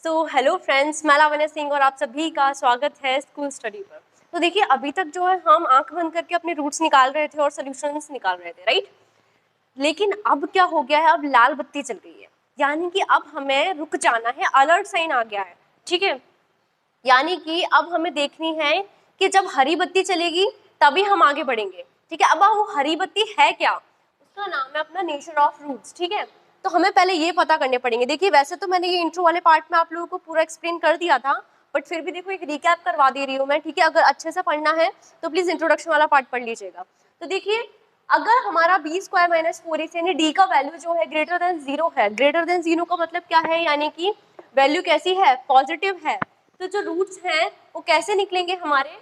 Hello friends, मैं लावण्य सिंह और आप सभी का स्वागत है स्कूल स्टडी पर। तो देखिए, अभी तक जो है हम आंख बंद करके अपने रूट्स निकाल रहे थे और सॉल्यूशंस निकाल रहे थे, राइट। लेकिन अब क्या हो गया है, अब लाल बत्ती चल गई है, यानी कि अब हमें रुक जाना है, अलर्ट साइन आ गया है, ठीक है। यानी कि अब हमें देखनी है कि जब हरी बत्ती चलेगी तभी हम आगे बढ़ेंगे, ठीक है। अब वो हरी बत्ती है क्या, उसका नाम है अपना नेचर ऑफ रूट्स, ठीक है। तो हमें पहले ये पता करने पड़ेंगे। देखिए, वैसे तो मैंने ये इंट्रो वाले पार्ट में आप लोगों को पूरा एक्सप्लेन कर दिया था, बट फिर भी देखो एक रिकैप करवा दे रही हूँ मैं, ठीक है। अगर अच्छे से पढ़ना है तो प्लीज इंट्रोडक्शन वाला पार्ट पढ़ लीजिएगा। तो देखिए, अगर हमारा बी स्क्वायर माइनस 4ac यानी डी का वैल्यू जो है ग्रेटर देन जीरो है, ग्रेटर देन जीरो का मतलब क्या है, यानी कि वैल्यू कैसी है, पॉजिटिव है। तो जो रूट्स हैं वो कैसे निकलेंगे, हमारे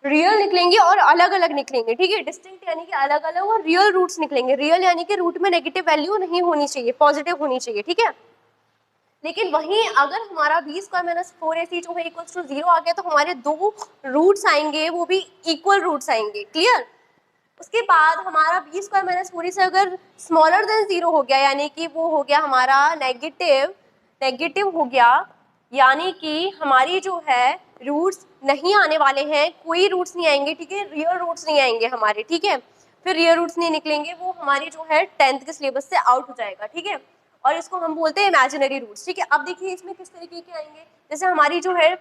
रियल निकलेंगे और अलग अलग निकलेंगे, ठीक है। डिस्टिंक्ट यानी कि अलग अलग, और रियल रूट्स निकलेंगे। रियल यानी कि रूट में नेगेटिव वैल्यू नहीं होनी चाहिए, पॉजिटिव होनी चाहिए, ठीक है। लेकिन वहीं अगर हमारा बी स्क्वायर माइनस 4ac जो है इक्वल्स टू जीरो आ गया, तो हमारे दो रूट्स आएंगे, वो भी इक्वल रूट्स आएंगे, क्लियर। उसके बाद हमारा बी स्क्वायर माइनस 4ac से अगर स्मॉलर देन जीरो हो गया, यानी कि वो हो गया हमारा नेगेटिव, नेगेटिव हो गया, यानी कि हमारी जो है रूट्स नहीं आने वाले हैं, कोई रूट्स नहीं आएंगे, ठीक है। रियल रूट्स नहीं आएंगे हमारे, ठीक है। फिर रियल रूट्स नहीं निकलेंगे, वो हमारी जो है 10th के सिलेबस से आउट हो जाएगा, ठीक है। और इसको हम बोलते हैं इमेजिनरी रूट्स, ठीक है। अब देखिए इसमें किस तरीके के आएंगे, जैसे हमारी जो है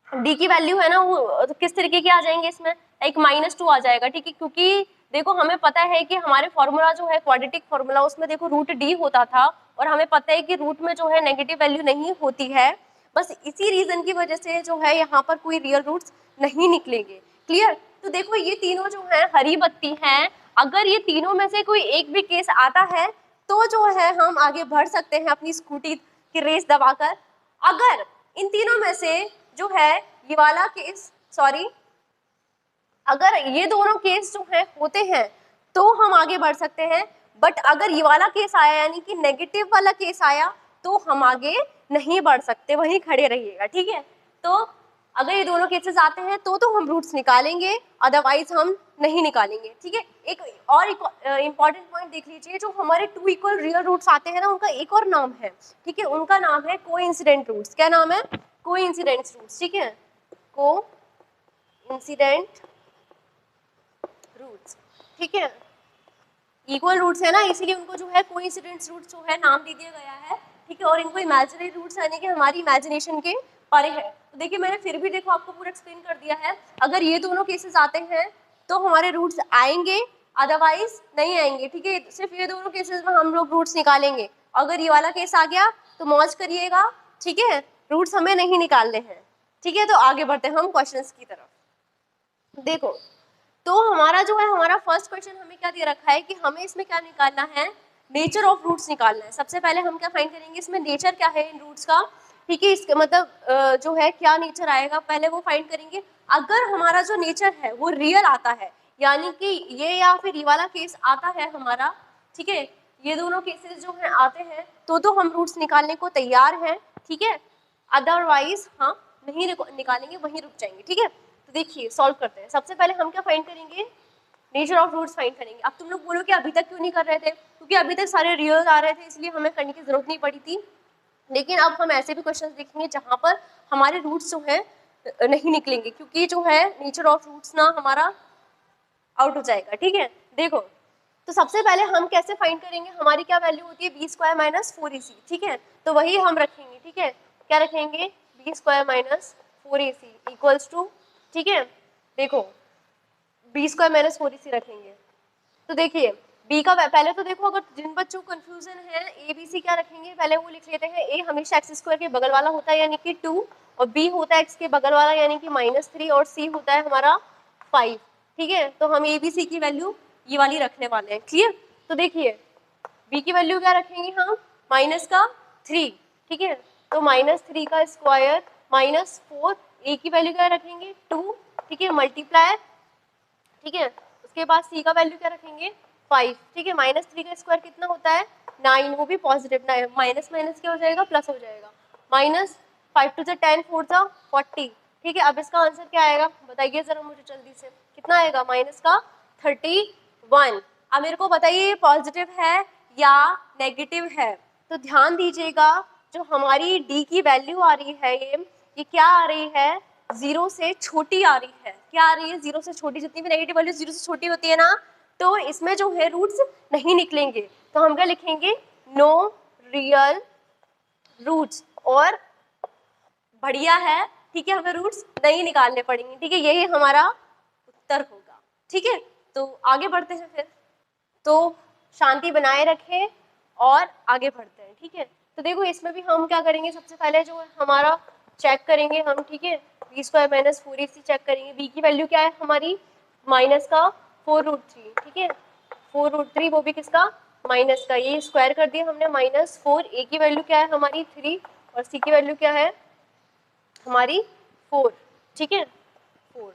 डी की वैल्यू है ना, वो तो किस तरीके के आ जाएंगे, इसमें एक -2 आ जाएगा, ठीक है। क्योंकि देखो हमें पता है कि हमारे फॉर्मूला जो है क्वाड्रेटिक फॉर्मूला, उसमें देखो रूट डी होता था, और हमें पता है कि रूट में जो है नेगेटिव वैल्यू नहीं होती है। बस इसी रीजन की वजह से जो है यहाँ पर कोई रियल रूट्स नहीं निकलेंगे, क्लियर। तो देखो ये तीनों जो है हरी बत्ती हैं, अगर ये तीनों में से कोई एक भी केस आता है तो जो है हम आगे बढ़ सकते हैं अपनी स्कूटी की रेस दबाकर। अगर इन तीनों में से जो है ये वाला केस, सॉरी, अगर ये दोनों केस जो है होते हैं तो हम आगे बढ़ सकते हैं। बट अगर ये वाला केस आया, यानी कि नेगेटिव वाला केस आया, तो हम आगे नहीं बढ़ सकते, वहीं खड़े रहिएगा, ठीक है। तो अगर ये दोनों केसेस आते हैं तो हम रूट्स निकालेंगे, अदरवाइज हम नहीं निकालेंगे, ठीक है। एक और इम्पॉर्टेंट पॉइंट देख लीजिए, जो हमारे टू इक्वल रियल रूट्स आते हैं ना, उनका एक और नाम है, ठीक है। उनका नाम है कोइंसिडेंट रूट्स। क्या नाम है, कोइंसिडेंट रूट्स, ठीक है। कोइंसिडेंट रूट्स, ठीक है। इक्वल रूट्स है ना, इसीलिए उनको जो है कोइंसिडेंस रूट्स जो है नाम दे दिया गया है, ठीक है। और इनको इमेजिनरी रूट्स यानी कि हमारी इमेजिनेशन के परे है। तो देखिए मैंने फिर भी देखो आपको पूरा एक्सप्लेन कर दिया है। अगर ये दोनों केसेस आते हैं तो हमारे रूट्स आएंगे, अदरवाइज नहीं आएंगे, ठीक है। सिर्फ ये दोनों केसेस में हम लोग रूट्स निकालेंगे। अगर ये वाला केस आ गया तो मौज करिएगा, ठीक है, रूट्स हमें नहीं निकालने हैं, ठीक है। तो आगे बढ़ते हैं हम क्वेश्चंस की तरफ। देखो, तो हमारा जो है, हमारा फर्स्ट क्वेश्चन हमें क्या दे रखा है कि हमें इसमें क्या निकालना है, नेचर ऑफ रूट्स निकालना है। सबसे पहले हम क्या फाइंड करेंगे, इसमें नेचर क्या है इन रूट्स का, ठीक है। इसका मतलब जो है क्या नेचर आएगा, पहले वो फाइंड करेंगे। अगर हमारा जो नेचर है वो रियल आता है, यानी कि ये या फिर ये वाला केस आता है हमारा, ठीक है, ये दोनों केसेस जो है आते हैं तो हम रूट्स निकालने को तैयार हैं, ठीक है। अदरवाइज हम नहीं निकालेंगे, वहीं रुक जाएंगे, ठीक है। तो देखिए सॉल्व करते हैं। सबसे पहले हम क्या फाइंड करेंगे, नेचर ऑफ रूट्स फाइंड करेंगे। अब तुम लोग बोलो कि अभी तक क्यों नहीं कर रहे थे, क्योंकि अभी तक सारे रियल आ रहे थे, इसलिए हमें करने की जरूरत नहीं पड़ी थी। लेकिन अब हम ऐसे भी क्वेश्चंस देखेंगे जहां पर हमारे रूट्स जो है नहीं निकलेंगे, क्योंकि जो है नेचर ऑफ रूट्स ना हमारा आउट हो जाएगा, ठीक है। देखो, तो सबसे पहले हम कैसे फाइंड करेंगे, हमारी क्या वैल्यू होती है, बी स्क्वायर माइनस 4ac, ठीक है। तो वही हम रखेंगे, ठीक है। क्या रखेंगे, B square minus 4ac equals to, ठीक है। देखो, बी स्क्वायर माइनस 4ac रखेंगे। तो देखिए बी का पहले तो देखो, अगर जिन बच्चों को कंफ्यूजन है, ए बी सी क्या रखेंगे, पहले वो लिख लेते हैं। ए हमेशा एक्स स्क्वायर के बगल वाला होता है, यानी कि 2, और बी होता है एक्स के बगल वाला, यानी कि -3, और सी होता है हमारा 5, ठीक है। तो हम ए बी सी की वैल्यू ये वाली रखने वाले हैं, क्लियर। तो देखिए बी की वैल्यू क्या रखेंगे हम, -3, ठीक है। तो -3 का स्क्वायर -4, ए की वैल्यू क्या रखेंगे 2, ठीक है, मल्टीप्लाई, ठीक है। उसके बाद सी का वैल्यू क्या रखेंगे 5, ठीक है। -3 का स्क्वायर कितना होता है 9, वो भी पॉजिटिव, माइनस माइनस क्या हो जाएगा, प्लस हो जाएगा। -5 to 10 4 जा 40, ठीक है। अब इसका आंसर क्या आएगा, बताइए जरा मुझे जल्दी से, कितना आएगा, -31। अब मेरे को बताइए पॉजिटिव है या नेगेटिव है, तो ध्यान दीजिएगा जो हमारी डी की वैल्यू आ रही है ये क्या आ रही है, 0 से छोटी आ रही है। क्या आ रही है, 0 से छोटी। जितनी भी नेगेटिव वैल्यू 0 से छोटी होती है ना, तो इसमें जो है रूट्स नहीं निकलेंगे। तो हम क्या लिखेंगे, नो रियल रूट्स। और बढ़िया है, ठीक है, हमें रूट्स नहीं निकालने पड़ेंगे। ठीक है, यही हमारा उत्तर होगा। ठीक है, तो आगे बढ़ते हैं फिर। तो शांति बनाए रखें और आगे बढ़ते हैं। ठीक है, तो देखो इसमें भी हम क्या करेंगे, सबसे पहले जो है हमारा चेक करेंगे हम। ठीक है, B square minus 4ac check करेंगे। बी की वैल्यू क्या है हमारी, माइनस का 4√3। ठीक है, 4√3, वो भी किसका, माइनस का। ये स्क्वायर कर दिया हमने, -4। ए की वैल्यू क्या है हमारी 3 और सी की वैल्यू क्या है हमारी 4। ठीक है, 4।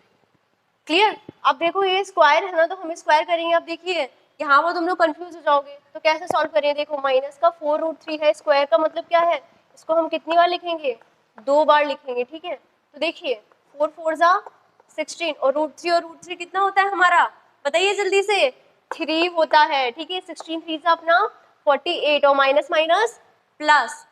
क्लियर। अब देखो ये स्क्वायर है ना, तो हम स्क्वायर करेंगे। अब देखिए यहाँ पर तुम लोग कंफ्यूज हो जाओगे, तो कैसे सॉल्व करें। देखो माइनस का 4√3 है, स्क्वायर का मतलब क्या है, इसको हम कितनी बार लिखेंगे, 2 बार लिखेंगे। ठीक है, तो देखिए 4 4 जा 16 और √3 और √3 कितना होता है हमारा, बताइए जल्दी से, 3 होता है। ठीक है, 16 3 से अपना 48 और माइनस माइनस प्लस।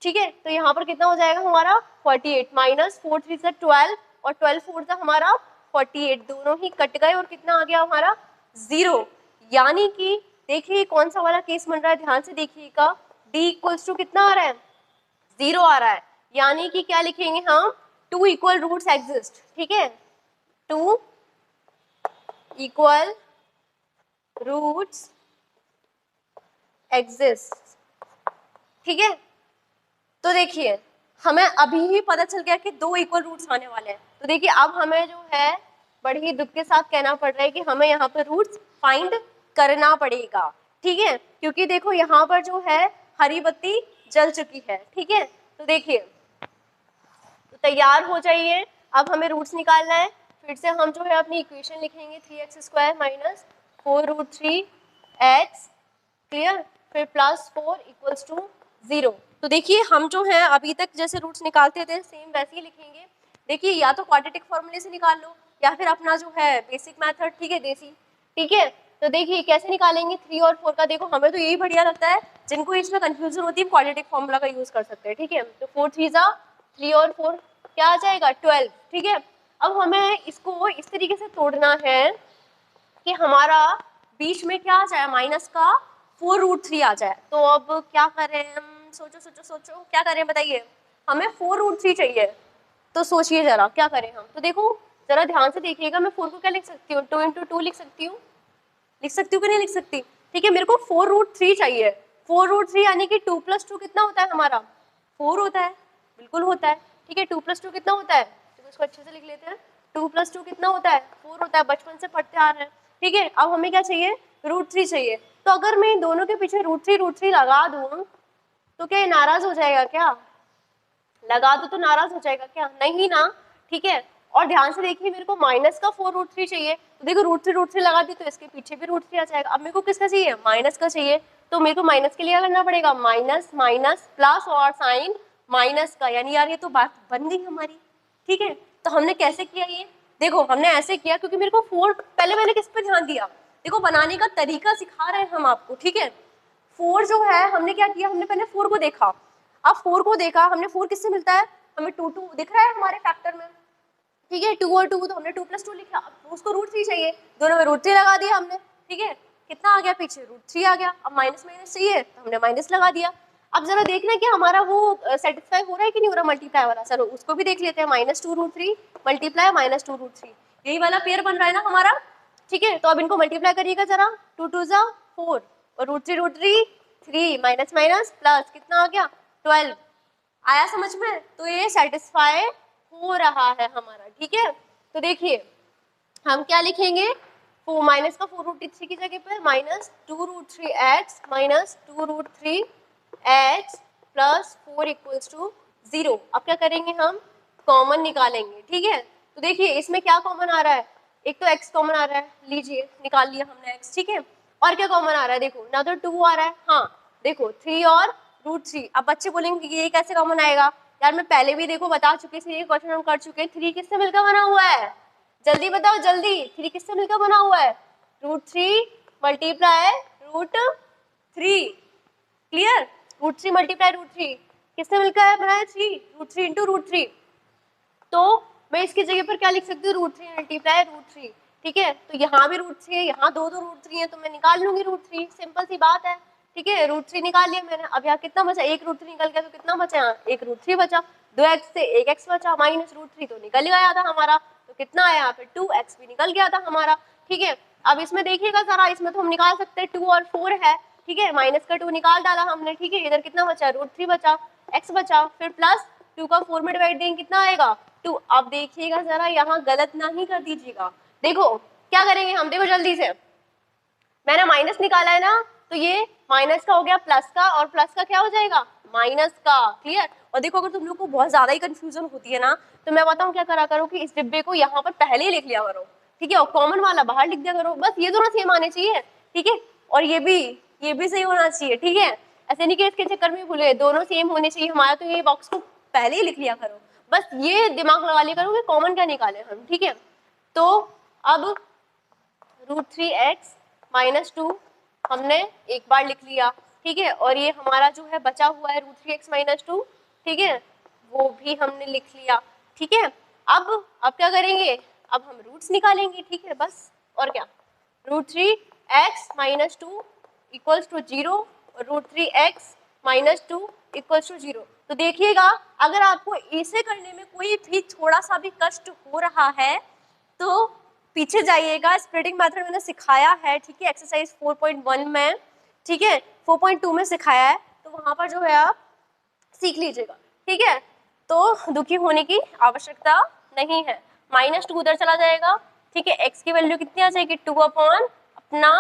ठीक है, तो यहाँ पर कितना हो जाएगा हमारा 48, -4 3 से 12 और 12 4 से हमारा 48, दोनों ही कट गए और कितना आ गया हमारा 0। यानी कि देखिए कौन सा वाला केस बन रहा है, ध्यान से देखिएगा। d इक्वल्स टू कितना आ रहा है, 0 आ रहा है। यानी कि क्या लिखेंगे हम, 2 इक्वल रूट्स एग्जिस्ट। ठीक है, 2 इक्वल रूट्स एग्जिस्ट। ठीक है, तो देखिए हमें अभी ही पता चल गया कि 2 इक्वल रूट्स आने वाले हैं। तो देखिए अब हमें जो है बड़े ही दुख के साथ कहना पड़ रहा है कि हमें यहाँ पर रूट्स फाइंड करना पड़ेगा। ठीक है, क्योंकि देखो यहाँ पर जो है हरी बत्ती जल चुकी है। ठीक है, तो देखिए, तो तैयार हो जाइए, अब हमें रूट्स निकालना है। फिर से हम जो है अपनी इक्वेशन लिखेंगे, 3x² माइनस 4√3x, क्लियर, फिर +4 इक्वल्स टू 0। तो देखिए हम जो है अभी तक जैसे रूट्स निकालते थे सेम वैसे ही लिखेंगे। देखिए या तो क्वाड्रेटिक फॉर्मूले से निकाल लो या फिर अपना जो है बेसिक मेथड, ठीक है, देसी। ठीक है, तो देखिए कैसे निकालेंगे 3 और 4 का। देखो हमें तो यही बढ़िया लगता है, जिनको इसमें कंफ्यूजन होती है क्वाड्रेटिक फॉर्मूला का यूज कर सकते हैं। ठीक है, तो 4 3 जा 3 और 4 क्या आ जाएगा 12। ठीक है, अब हमें इसको इस तरीके से तोड़ना है कि हमारा बीच में क्या आ जाए, माइनस का 4√3 आ जाए। तो अब क्या करें हम, सोचो सोचो सोचो क्या करें बताइए, हमें 4√3 चाहिए। तो सोचिए जरा क्या करें हम। तो देखो जरा ध्यान से देखिएगा, मैं 4 को क्या लिख सकती हूँ, 2 × 2 लिख सकती हूँ, लिख सकती हूँ कि नहीं लिख सकती। ठीक है, मेरे को 4√3 चाहिए। 4√3 यानी कि 2 + 2 कितना होता है हमारा, 4 होता है, बिल्कुल होता है। ठीक है, 2 + 2 कितना होता है, तो इसको अच्छे से लिख लेते हैं। 2 + 2 कितना होता है, 4 होता है, बचपन से पढ़ते आ रहे हैं। ठीक है, अब हमें क्या चाहिए, √3 चाहिए। तो अगर मैं इन दोनों के पीछे √3 लगा दूं तो क्या ये नाराज हो जाएगा क्या, लगा दो तो नाराज हो जाएगा क्या, नहीं ना। ठीक है, और ध्यान से देखिए मेरे को माइनस का 4√3 चाहिए। तो देखो √3 लगा दी तो इसके पीछे भी √3 आ जाएगा। अब मेरे को किसका चाहिए, माइनस का चाहिए। तो मेरे को माइनस के लिए करना पड़ेगा, माइनस माइनस प्लस और साइन माइनस का। यानी यार ये तो बात बन गई हमारी। ठीक है, तो हमने कैसे किया ये, देखो हमने ऐसे किया क्योंकि मेरे को 4, पहले मैंने किस पर ध्यान दिया, देखो बनाने का तरीका सिखा रहे हैं हम आपको। ठीक है, 4 जो है हमने क्या किया, हमने पहले 4 को देखा। अब 4 को देखा हमने, 4 किससे मिलता है, हमें 2 2 दिख रहा है हमारे फैक्टर में। ठीक है, 2 और 2 तो हमने 2 + 2 लिखा। अब उसको √3 चाहिए, दोनों में √3 लगा दिया हमने। ठीक है, कितना आ गया पीछे, √3 आ गया। अब माइनस माइनस चाहिए तो हमने माइनस लगा दिया। अब जरा देखना कि हमारा वो सेटिस्फाई हो रहा है कि नहीं हो रहा मल्टीप्लाई वाला। चलो उसको भी देख लेते हैं, -2√3 मल्टीप्लाई -2√3, यही वाला पेयर बन रहा है ना हमारा। ठीक है, तो अब इनको मल्टीप्लाई करिएगा जरा, 2 2 जा 4 और √3 3 माइनस माइनस प्लस कितना आ गया 12। आया समझ में, तो ये सेटिस्फाई हो रहा है हमारा। ठीक है, तो देखिए हम क्या लिखेंगे, माइनस का 4√3 की जगह पर -2√3x -2√3x plus 4 equals to 0। अब क्या करेंगे हम, कॉमन निकालेंगे। ठीक है, तो देखिए इसमें क्या कॉमन आ रहा है, एक तो x कॉमन आ रहा है, लीजिए निकाल लिया हमने x। ठीक है, और क्या कॉमन आ रहा है, देखो ना तो 2 आ रहा है, हाँ देखो 3 और √3। अब बच्चे बोलेंगे ये कैसे कॉमन आएगा, यार मैं पहले भी देखो बता चुके थे, ये क्वेश्चन हम कर चुके हैं। 3 किससे मिलकर बना हुआ है, जल्दी बताओ जल्दी, 3 किससे मिलकर बना हुआ है, √3 मल्टीप्लाई √3। क्लियर, √3 मल्टीप्लाई √3 किससे मिलकर आया बनाया 3, √3 इंटू √3। तो मैं इसकी जगह पर क्या लिख सकती हूँ, √3 मल्टीप्लाई √3। ठीक है, तो यहाँ भी √3 है, यहाँ दो √3 है, तो मैं निकाल लूंगी √3, सिंपल सी बात है। ठीक है, √3 निकाल लिया मैंने। अब यहाँ कितना बचा, एक √3 निकल गया, तो कितना बचा यहाँ, एक √3 बचा। 2x से 1x बचा, माइनस √3 तो निकल गया था हमारा, तो कितना आया यहाँ पे 2x भी निकल गया था हमारा। ठीक है, अब इसमें देखिएगा जरा, इसमें तो हम निकाल सकते हैं 2 और 4 है। ठीक है, माइनस का 2 निकाल डाला हमने। ठीक है, इधर कितना बचा, √3 बचा, x बचा, फिर प्लस 2 का 4 में डिवाइड देंगे कितना आएगा 2। अब देखिएगा जरा, यहाँ गलत नहीं कर दीजिएगा। देखो क्या करेंगे हम, देखो जल्दी से, मैंने माइनस निकाला है ना, तो ये माइनस का हो गया प्लस का, और प्लस का क्या हो जाएगा, माइनस का। क्लियर। और देखो अगर तुम लोग को बहुत ज्यादा ही कंफ्यूजन होती है ना, तो मैं बताऊं क्या करा करो कि इस डिब्बे को यहाँ पर पहले ही लिख लिया करो। ठीक है, और कॉमन वाला बाहर लिख दिया करो, बस ये दोनों सेम आने चाहिए। ठीक है, और ये भी सही होना चाहिए। ठीक है, ऐसे नहीं कि इसके चक्कर में भूले, दोनों सेम होने चाहिए हमारा, तो ये बॉक्स को पहले ही लिख लिया करो। बस ये दिमाग लगा लिया करो कि कॉमन क्या निकाले हम। ठीक है, तो अब √3x माइनस 2 हमने एक बार लिख लिया। ठीक है, और ये हमारा जो है बचा हुआ है √3x माइनस 2, ठीक है, वो भी हमने लिख लिया। ठीक है, अब क्या करेंगे, अब हम रूट्स निकालेंगे। ठीक है, बस और क्या, √3x माइनस 2 इक्वल्स टू 0 और √3x माइनस 2 इक्वल्स टू 0। तो देखिएगा, अगर आपको इसे करने में कोई भी थोड़ा सा भी कष्ट हो रहा है तो पीछे जाइएगा, स्प्लिटिंग मेथड मैंने सिखाया है। ठीक है, एक्सरसाइज 4.1 में, ठीक है 4.2 में सिखाया है, तो वहां पर जो है आप सीख लीजिएगा। ठीक है, तो दुखी होने की आवश्यकता नहीं है। माइनस 2 उधर चला जाएगा। ठीक है, x की वैल्यू कितनी आ जाएगी, 2 अपॉन अपना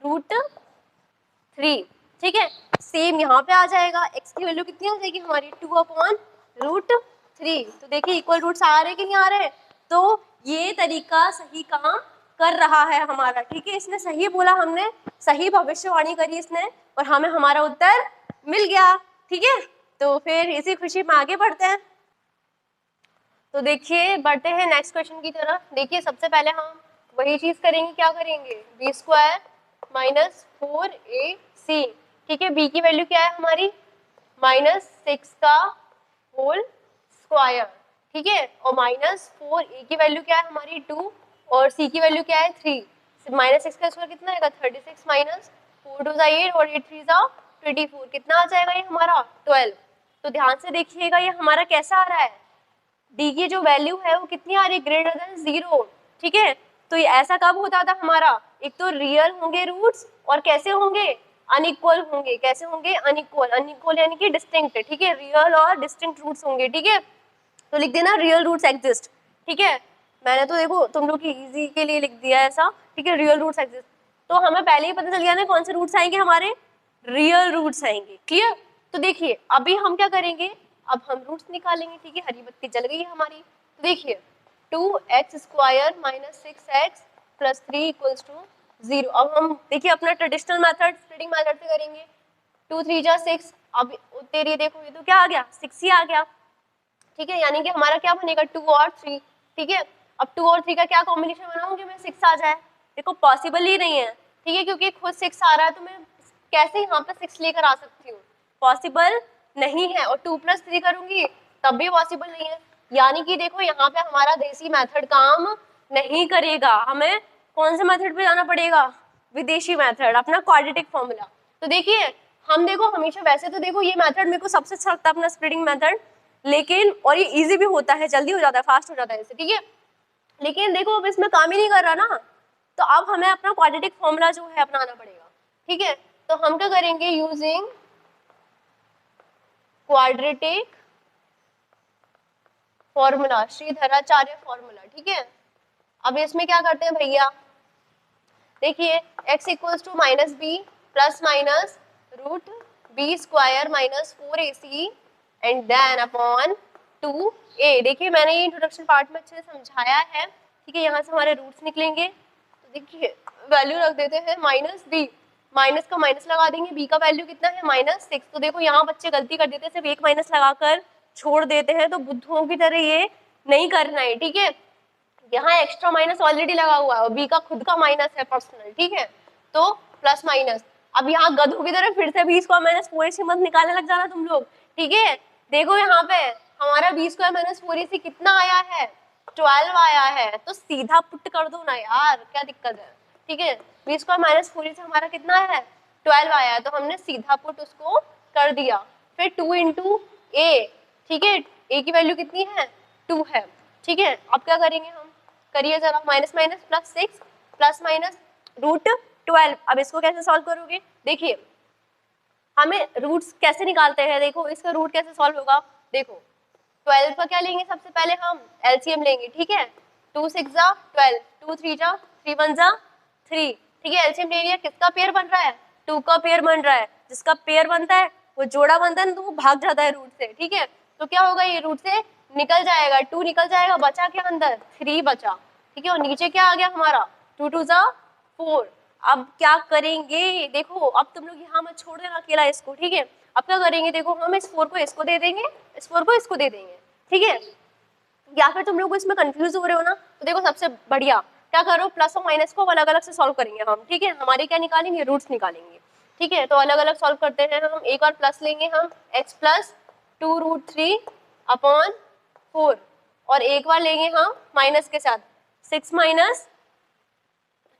√3। ठीक है, सेम यहाँ पे आ जाएगा, x की वैल्यू कितनी आ जाएगी हमारी, 2 अपॉन √3। तो देखिए इक्वल रूट्स आ रहे कि नहीं आ रहे, तो ये तरीका सही काम कर रहा है हमारा। ठीक है, इसने सही बोला, हमने सही भविष्यवाणी करी इसने, और हमें हमारा उत्तर मिल गया। ठीक है, तो फिर इसी खुशी में आगे बढ़ते हैं। तो देखिए बढ़ते हैं नेक्स्ट क्वेश्चन की तरफ। देखिए सबसे पहले हम वही चीज करेंगे, क्या करेंगे, b² माइनस 4ac। ठीक है, b की वैल्यू क्या है हमारी, -6 का होल स्क्वायर। ठीक है, और -4a की वैल्यू क्या है हमारी 2, और c की वैल्यू क्या है 3। -6 का स्क्वायर कितना आएगा 36 माइनस 4 2 8 और 8 3 24, कितना आ जाएगा ये हमारा 12। तो ध्यान से देखिएगा, ये हमारा कैसा आ रहा है, डी की जो वैल्यू है वो कितनी आ रही है, ग्रेटर देन 0। ठीक है, तो ये ऐसा कब होता था हमारा, एक तो रियल होंगे रूट्स, और कैसे होंगे, अनइक्वल होंगे। कैसे होंगे, अनइक्वल, अनइक्वल यानी कि डिस्टिंक्ट। ठीक है, रियल और डिस्टिंक्ट रूट्स होंगे। ठीक है, तो लिख देना रियल रूट्स एग्जिस्ट। ठीक है, मैंने तो देखो तुम लोग की इजी के लिए लिख दिया है ऐसा। ठीक है, रियल रूट्स एग्जिस्ट, तो हमें पहले ही पता चल गया ना कौन से रूट्स आएंगे हमारे, रियल रूट्स आएंगे। क्लियर। तो देखिए अभी हम क्या करेंगे, अब हम रूट्स निकालेंगे। ठीक है, हरी बत्ती जल गई है हमारी। तो देखिए 2x² minus 6x plus 3 equals to 0। अब हम देखिए अपना ट्रेडिशनल मेथड, स्प्लिटिंग मेथड से करेंगे। 2 3 जा 6, अब तेरी देखो ये तो क्या आ गया, 6 ही आ गया। ठीक है, यानी कि हमारा क्या बनेगा 2 और 3। ठीक है, अब 2 और 3 का क्या कॉम्बिनेशन बनाऊंगी मैं, 6 आ जाए। देखो पॉसिबल ही नहीं है। ठीक है, क्योंकि खुद 6 आ रहा है, तो मैं कैसे यहाँ पे 6 लेकर आ सकती हूँ, पॉसिबल नहीं है। और 2 + 3 करूंगी तब भी पॉसिबल नहीं है। यानी कि देखो यहाँ पे हमारा देसी मेथड काम नहीं करेगा, हमें कौन से मेथड पे जाना पड़ेगा, विदेशी मेथड, अपना क्वाड्रेटिक फॉर्मूला। तो देखिए हम देखो हमेशा, वैसे तो देखो ये मेथड मेरे को सबसे अच्छा लगता है अपना स्प्लिटिंग मेथड, लेकिन और ये इजी भी होता है, जल्दी हो जाता है, फास्ट हो जाता है इससे। ठीक है, लेकिन देखो अब इसमें काम ही नहीं कर रहा ना, तो अब हमें अपना क्वाड्रेटिक फॉर्मूला जो है अपनाना पड़ेगा। ठीक है, तो हम क्या करेंगे, using quadratic formula, Shridharacharya formula. ठीक है, अब इसमें क्या करते हैं भैया, देखिए x equals to -b plus minus √b² minus 4ac and then upon 2a। देखिए मैंने ये इंट्रोडक्शन पार्ट में अच्छे से समझाया है। ठीक है, यहाँ से हमारे रूट्स निकलेंगे। तो देखिए वैल्यू रख देते हैं -b, माइनस का माइनस लगा देंगे, b का वैल्यू कितना है -6। तो देखो यहाँ बच्चे गलती कर देते हैं, सिर्फ एक माइनस लगाकर छोड़ देते हैं, तो बुद्धुओं की तरह ये नहीं करना है। ठीक है, यहाँ एक्स्ट्रा माइनस ऑलरेडी लगा हुआ है और b का खुद का माइनस है पर्सनल। ठीक है, तो प्लस माइनस, अब यहाँ गधों की तरह फिर से b² - 4ac मत निकालने लग जाना तुम लोग। ठीक है, देखो यहाँ पे हमारा बी स्क्वायर माइनस 4ac कितना आया है, 12 आया है, तो सीधा पुट कर दो ना यार, क्या दिक्कत है। ठीक है, बी स्क्वायर माइनस 4ac हमारा कितना है, 12 आया है, तो हमने सीधा पुट उसको कर दिया। फिर 2 इंटू ए, ठीक है, ए की वैल्यू कितनी है, 2 है। ठीक है, अब क्या करेंगे हम, करिए जरा, minus minus plus 6 plus minus root 12। अब इसको कैसे सॉल्व करोगे, देखिए हमें रूट्स कैसे निकालते हैं, देखो इसका रूट कैसे सॉल्व होगा। देखो 12 का क्या लेंगे, सबसे पहले हम एलसीएम लेंगे। ठीक है, 2 6 जा 12, 2 3 जा 3 1 जा 3। ठीक है, एलसीएम ले लिया, किसका पेयर बन रहा है, 2 का पेयर बन रहा है। जिसका पेयर बनता है वो जोड़ा बनता है ना, तो वो भाग जाता है रूट से। ठीक है, तो क्या होगा, ये रूट से निकल जाएगा, 2 निकल जाएगा, बचा क्या अंदर, 3 बचा। ठीक है, और नीचे क्या आ गया हमारा, 2 2 जा 4। अब क्या करेंगे, देखो अब तुम लोग यहाँ मत छोड़ देना अकेला इसको। ठीक है, अब क्या करेंगे, देखो हम इस 4 को इसको दे देंगे, इस 4 को इसको दे देंगे। ठीक है, या फिर तुम लोग इसमें कंफ्यूज हो रहे हो ना, तो देखो सबसे बढ़िया क्या करो, प्लस और माइनस को अलग अलग से सॉल्व करेंगे हम। ठीक है, हमारे क्या निकालेंगे, रूट्स निकालेंगे। ठीक है, तो अलग अलग सॉल्व करते हैं हम। एक बार प्लस लेंगे हम, x प्लस 2 रूट 3 अपॉन 4, और एक बार लेंगे हम माइनस के साथ 6 माइनस,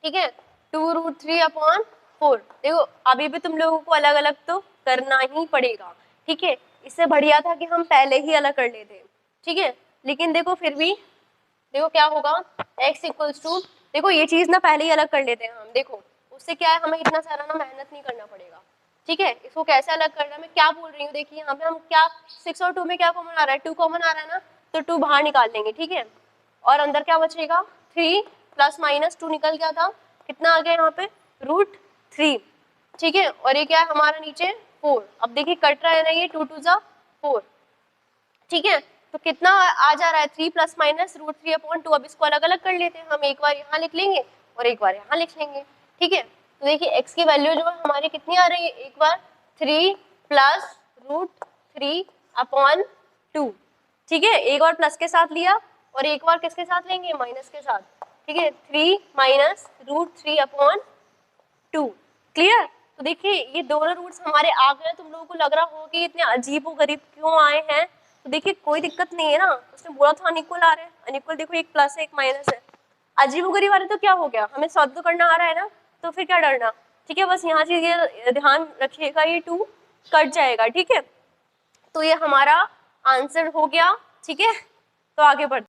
ठीक है, 2 रूट 3 अपॉन 4। देखो अभी भी तुम लोगों को अलग अलग तो करना ही पड़ेगा। ठीक है, इससे बढ़िया था कि हम पहले ही अलग कर लेते। ठीक है, लेकिन देखो फिर भी देखो क्या होगा, x इक्वल्स टू, देखो ये चीज ना पहले ही अलग कर लेते हैं हम। देखो उससे क्या है, हमें इतना सारा ना मेहनत नहीं करना पड़ेगा। ठीक है, इसको कैसे अलग करना है, मैं क्या बोल रही हूँ, देखिए यहाँ पे हम क्या 6 और 2 में क्या कॉमन आ रहा है, 2 कॉमन आ रहा है ना, तो 2 बाहर निकाल लेंगे। ठीक है, और अंदर क्या बचेगा, 3 प्लस माइनस 2 निकल गया था, कितना आ गया यहाँ पे, रूट 3। ठीक है, और ये क्या है हमारा नीचे 4। अब देखिए कट रहा है ना, ये 2 2 जा 4। ठीक है, तो कितना आ जा रहा है, 3 प्लस माइनस रूट 3 अपॉन 2। अब इसको अलग अलग कर लेते हैं हम, एक बार यहाँ लिख लेंगे और एक बार यहाँ लिख लेंगे। ठीक है, तो देखिए x की वैल्यू जो है हमारी कितनी आ रही है, एक बार 3 प्लस रूट 3 अपॉन 2। ठीक है, एक बार प्लस के साथ लिया और एक बार किसके साथ लेंगे, माइनस के साथ। ठीक है, 3 माइनस रूट 3 अपॉन 2। क्लियर, तो देखिए ये दोनों रूट्स हमारे आ गए। तुम लोगों को लग रहा होगा कि इतने अजीब और गरीब क्यों आए हैं, तो देखिए कोई दिक्कत नहीं है ना, उसने बोला था अनइक्वल आ रहे हैं, अनइक्वल देखो एक प्लस है एक माइनस है, अजीब और गरीब आ रहे तो क्या हो गया, हमें सॉल्व तो करना आ रहा है ना, तो फिर क्या डरना। ठीक है, बस यहाँ चीज ये ध्यान रखिएगा, ये 2 कट जाएगा। ठीक है, तो ये हमारा आंसर हो गया। ठीक है, तो आगे बढ़ते